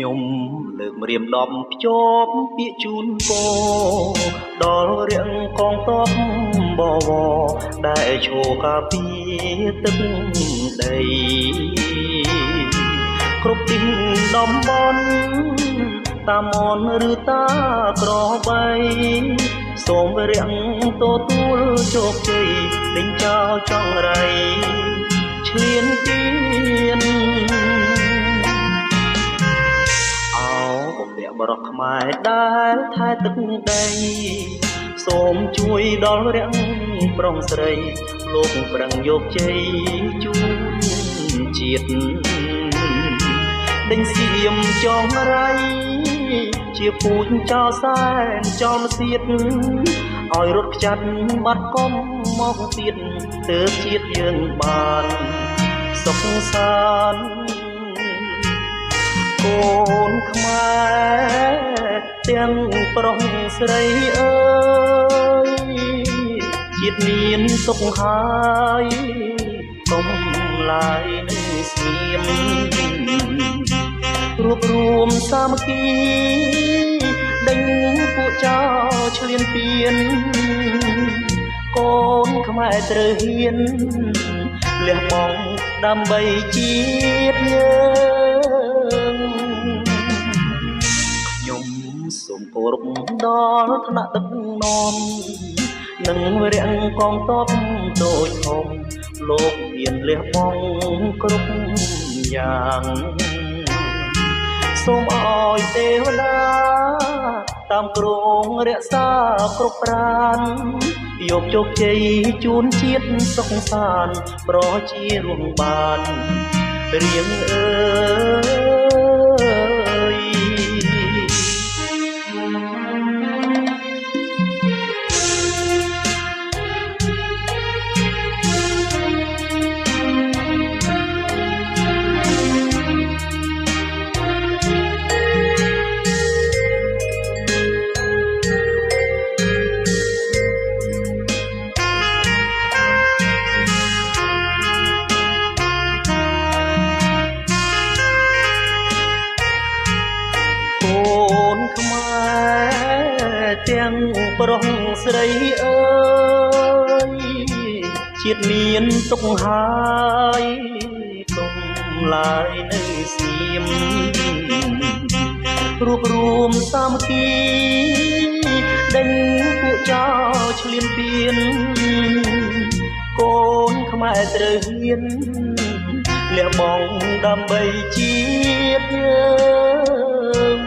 ខ្ញុំលើករៀមដប់ភ្ជាប់ពាក្យជូនពរដល់រាំងកងទ័ពបវរដែលឈរការពារទឹកដីគ្រប់ទីតំបន់តាមមនឬតាក្របីសូមរាំងទទួលជោគជ័យដេញចោលចង្រៃឈ្លានពានបរោះខ្មែរដែលថែទឹកដីសូមជួយដល់រាំងប្រុងស្រីលោកប្រឹងយកជ័យជូនជាតិដេញសៀមចងរៃជាពូជចោលសែនចោលសៀតឲ្យរត់ខ្ចាត់បាត់កុំមកទៀតទើបជាតិយើងបានសុខសាន្តកូនខ្មែរទាំងប្រុសស្រីអើយជាតិមានសុខហើយកុំឡាយនឹងស្ងៀមរួបរួមសាមគ្គីដេញពួកចោលឈ្លានពានកូនខ្មែរត្រូវហ៊ានលះបង់ដើម្បីជាតិយើងខ្ញុំសូមគោរពដល់ថ្នាក់ដឹកនាំនិងរាំងកងទ័ពដូចធំលោកមានលះបង់គ្រប់យ៉ាងសូមឲ្យទេវតាតាមគ្រងរក្សាគ្រប់ប្រានយកជោគជ័យជូនជាតិសុខសាន្តប្រជារួមបានរៀងអើទាំងប្រុសស្រីអើយជាតិមានទុកហើយកុំឡាយនៅសៀមរួបរួមសាមគ្គីដេញពួកចោលឈ្លានពានកូនខ្មែរត្រូវហ៊ានលះបង់ដើម្បីជាតិយើង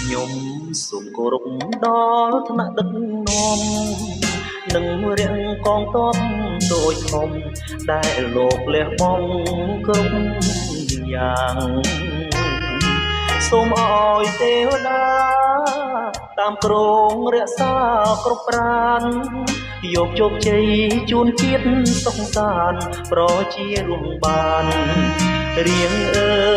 ខ្ញុំសូមគោរពដល់ថ្នាក់ដឹកនាំនិងរាំងកងទ័ពដូចធំដែលលោកលះបង់គ្រប់យ៉ាងសូមឲ្យទេវតាតាមគ្រងរក្សាគ្រប់ប្រានយកជោគជ័យជូនជាតិសុខសាន្តប្រជារួមបានរៀងអើ